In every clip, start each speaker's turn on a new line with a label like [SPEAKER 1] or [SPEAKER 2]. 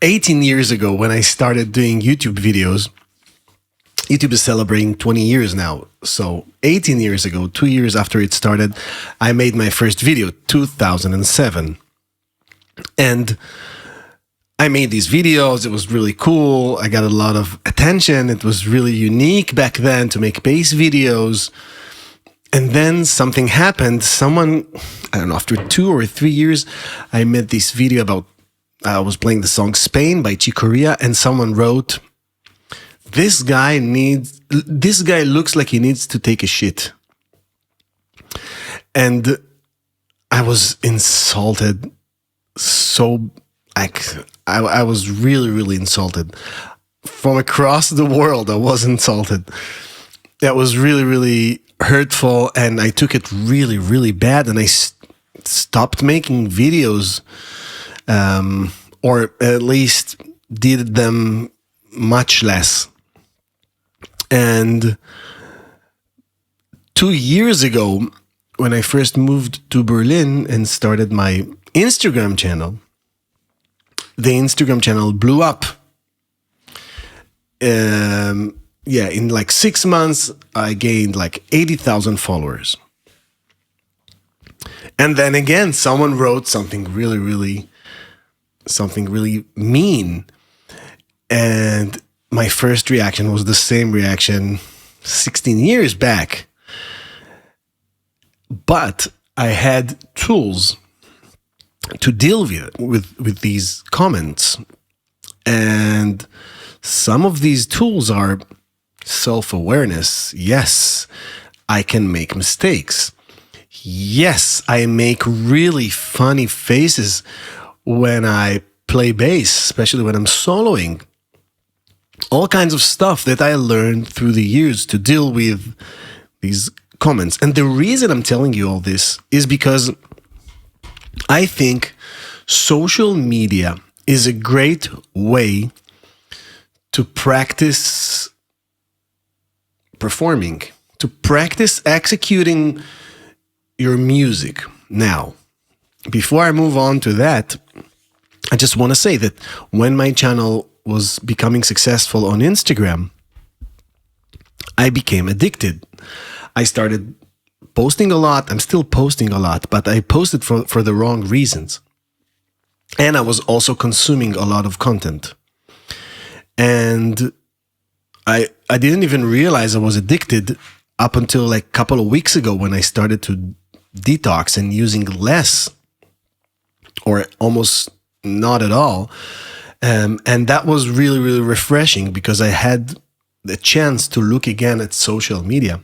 [SPEAKER 1] 18 years ago when I started doing YouTube videos. YouTube is celebrating 20 years now. So 18 years ago, 2 years after it started, I made my first video, 2007. And I made these videos. It was really cool. I got a lot of attention. It was really unique back then to make bass videos. And then something happened. Someone, I don't know, after 2 or 3 years, I made this video about, I was playing the song Spain by Chick Corea, and someone wrote, this guy looks like he needs to take a shit. And I was insulted. So I was really, really insulted. From across the world, I was insulted. That was really, really hurtful, and I took it really, really bad, and I stopped making videos, or at least did them much less. And 2 years ago, when I first moved to Berlin and started my Instagram channel, the Instagram channel blew up. In like 6 months, I gained like 80,000 followers. And then again, someone wrote something really mean. And my first reaction was the same reaction 16 years back. But I had tools to deal with these comments. And some of these tools are self-awareness. Yes, I can make mistakes. Yes, I make really funny faces when I play bass, especially when I'm soloing. All kinds of stuff that I learned through the years to deal with these comments. And the reason I'm telling you all this is because I think social media is a great way to practice performing, to practice executing your music. Now, before I move on to that, I just want to say that when my channel was becoming successful on Instagram, I became addicted. I started posting a lot. I'm still posting a lot, but I posted for the wrong reasons. And I was also consuming a lot of content. And I didn't even realize I was addicted up until like a couple of weeks ago when I started to detox and using less or almost not at all. And that was really, really refreshing because I had the chance to look again at social media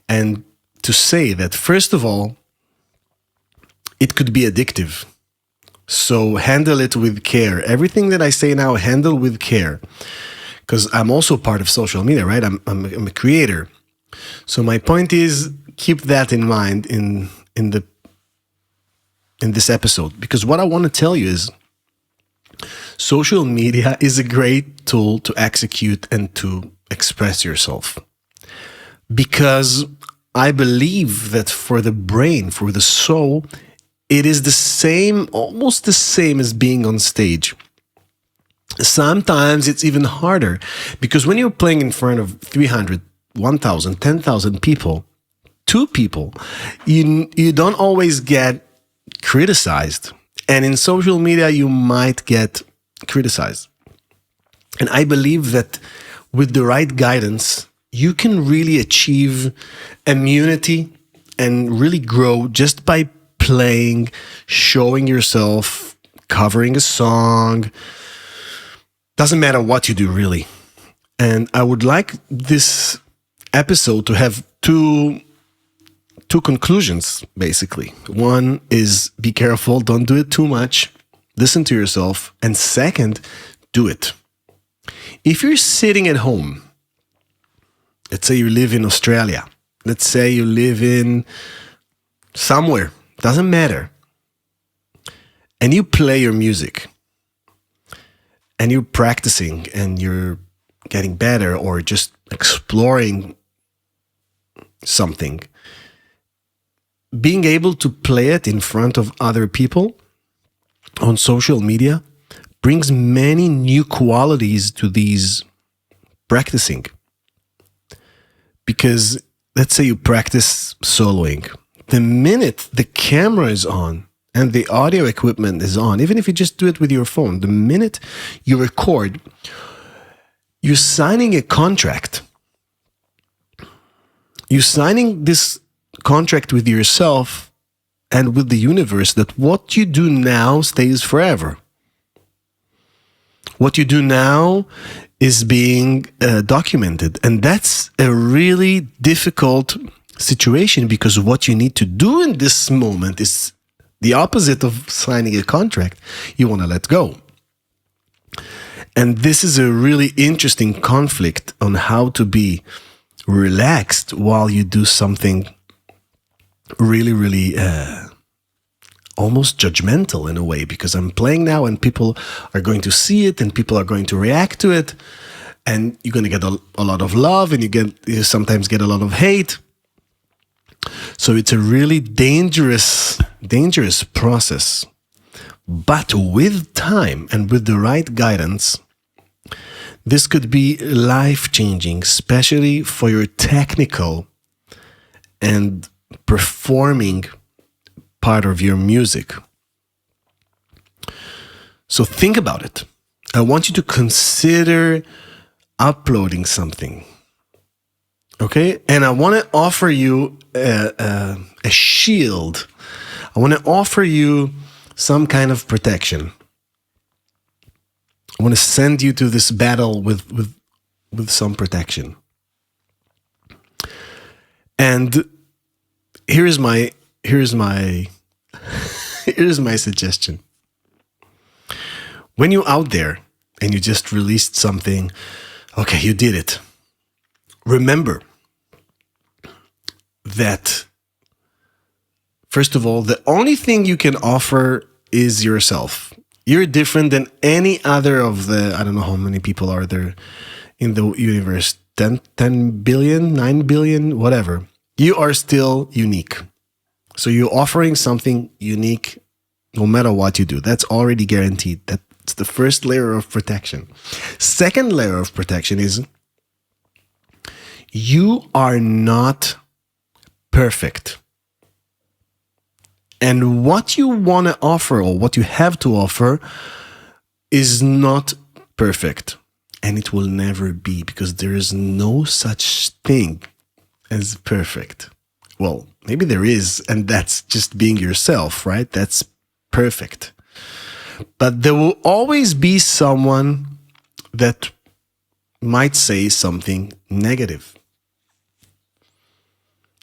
[SPEAKER 1] and to say that, first of all, it could be addictive. So handle it with care. Everything that I say now, handle with care. Because I'm also part of social media, right? I'm a creator. So my point is, keep that in mind in this episode. Because what I want to tell you is, social media is a great tool to execute and to express yourself. Because I believe that for the brain, for the soul, it is the same, almost the same as being on stage. Sometimes it's even harder because when you're playing in front of 300, 1,000, 10,000 people, 2 people, you don't always get criticized. And in social media, you might get criticized. And I believe that with the right guidance, you can really achieve immunity and really grow just by playing, showing yourself, covering a song. Doesn't matter what you do, really. And I would like this episode to have two conclusions, basically. One is be careful, don't do it too much. Listen to yourself. And second, do it. If you're sitting at home, let's say you live in Australia, let's say you live in somewhere, doesn't matter, and you play your music, and you're practicing, and you're getting better, or just exploring something, being able to play it in front of other people on social media brings many new qualities to these practicing. Because let's say you practice soloing. The minute the camera is on and the audio equipment is on, even if you just do it with your phone, the minute you record, you're signing a contract. You're signing this contract with yourself and with the universe that what you do now stays forever. What you do now is being documented. And that's a really difficult situation, because what you need to do in this moment is the opposite of signing a contract. You want to let go. And this is a really interesting conflict on how to be relaxed while you do something really, really almost judgmental in a way, because I'm playing now and people are going to see it and people are going to react to it, and you're going to get a lot of love, and you sometimes get a lot of hate. So it's a really dangerous process. But with time and with the right guidance, this could be life-changing, especially for your technical and performing part of your music. So think about it. I want you to consider uploading something. Okay? And I want to offer you a shield. I want to offer you some kind of protection. I want to send you to this battle with some protection. And here's my suggestion. When you're out there and you just released something, okay, you did it. Remember that, first of all, the only thing you can offer is yourself. You're different than any other of the, I don't know how many people are there in the universe, 10 billion, 9 billion, whatever. You are still unique. So you're offering something unique no matter what you do. That's already guaranteed. That's the first layer of protection. Second layer of protection is you are not perfect. And what you want to offer, or what you have to offer, is not perfect. And it will never be, because there is no such thing as perfect. Well, maybe there is, and that's just being yourself, right? That's perfect. But there will always be someone that might say something negative.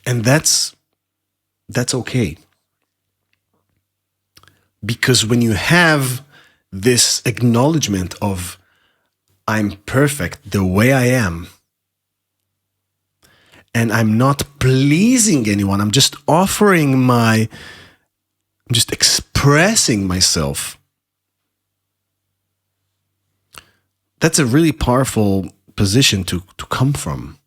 [SPEAKER 1] And that's okay. Because when you have this acknowledgement of, I'm perfect the way I am, and I'm not pleasing anyone, I'm just I'm just expressing myself. That's a really powerful position to come from.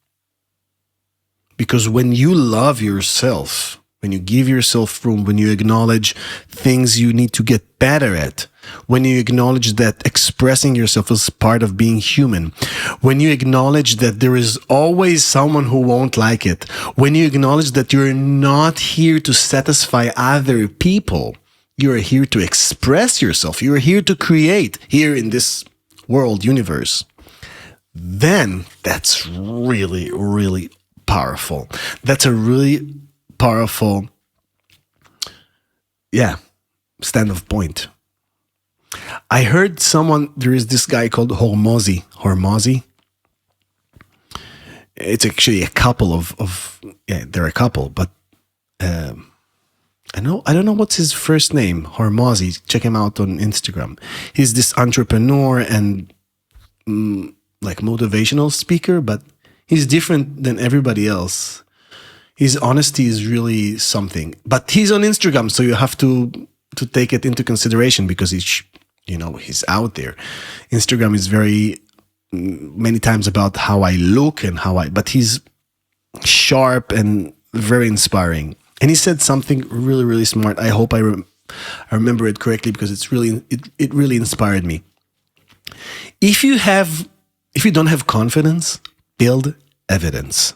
[SPEAKER 1] Because when you love yourself, when you give yourself room, when you acknowledge things you need to get better at, when you acknowledge that expressing yourself is part of being human, when you acknowledge that there is always someone who won't like it, when you acknowledge that you're not here to satisfy other people, you're here to express yourself, you're here to create here in this world, universe, then that's really, really powerful. That's a really powerful, stand-off point. I heard there is this guy called Hormozy. It's actually a couple they're a couple, but I don't know what's his first name, Hormozy. Check him out on Instagram. He's this entrepreneur and like motivational speaker, but he's different than everybody else. His honesty is really something. But he's on Instagram, so you have to take it into consideration, because he's out there. Instagram is very many times about how I look and but he's sharp and very inspiring. And he said something really, really smart. I hope I remember it correctly, because it really inspired me. If you don't have confidence, build evidence.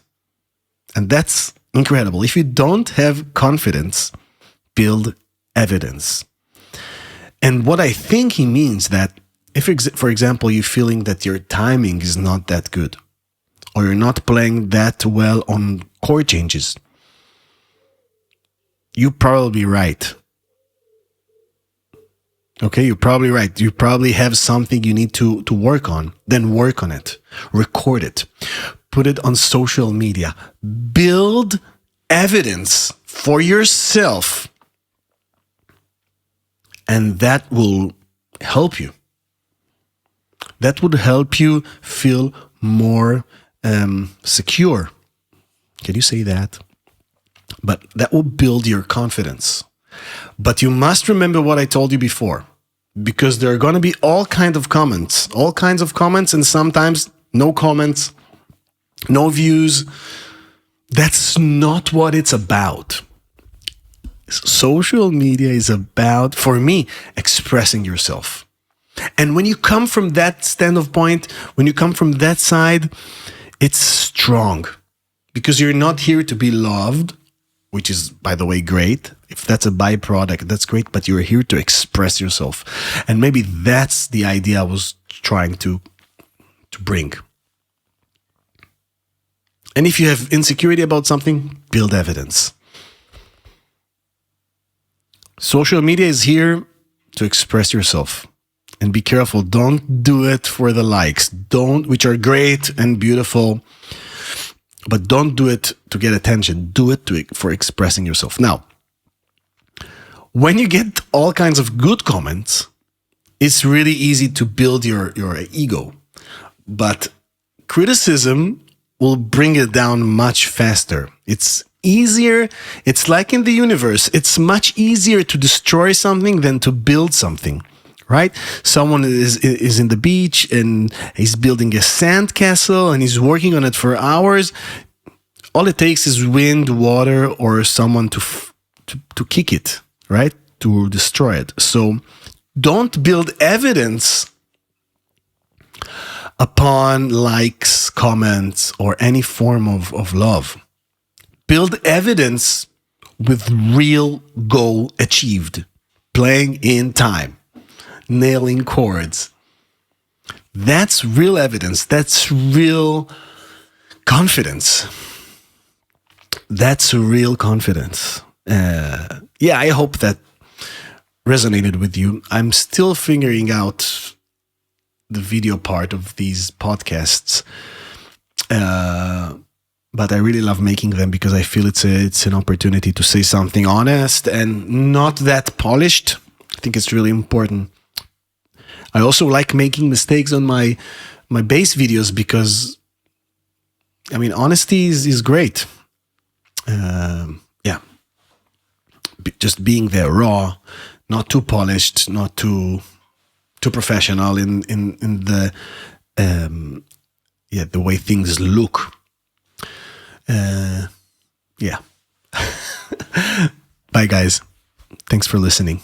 [SPEAKER 1] And that's incredible. If you don't have confidence, build evidence. And what I think he means that if, for example, you're feeling that your timing is not that good, or you're not playing that well on chord changes, you're probably right. Okay, you're probably right. You probably have something you need to work on. Then work on it. Record it. Put it on social media. Build evidence for yourself. And that will help you. That would help you feel more secure. Can you say that? But that will build your confidence. But you must remember what I told you before, because there are going to be all kinds of comments, and sometimes no comments, no views. That's not what it's about. Social media is about, for me, expressing yourself. And when you come from that standpoint, when you come from that side, it's strong, because you're not here to be loved, which is, by the way, great. If that's a byproduct, that's great, but you're here to express yourself. And maybe that's the idea I was trying to bring. And if you have insecurity about something, build evidence. Social media is here to express yourself. And be careful, don't do it for the likes, which are great and beautiful, but don't do it to get attention. Do it for expressing yourself. Now, when you get all kinds of good comments, it's really easy to build your ego. But criticism will bring it down much faster. It's easier. It's like in the universe. It's much easier to destroy something than to build something. Right? Someone is in the beach and he's building a sand castle and he's working on it for hours. All it takes is wind, water, or someone to kick it, right? To destroy it. So don't build evidence upon likes, comments, or any form of love. Build evidence with real goal achieved, playing in time, nailing chords. That's real evidence. That's real confidence. That's real confidence. I hope that resonated with you. I'm still figuring out the video part of these podcasts, but I really love making them because I feel it's an opportunity to say something honest and not that polished. I think it's really important. I also like making mistakes on my bass videos because, honesty is great. Just being there raw, not too polished, not too professional in the the way things look. Bye guys. Thanks for listening.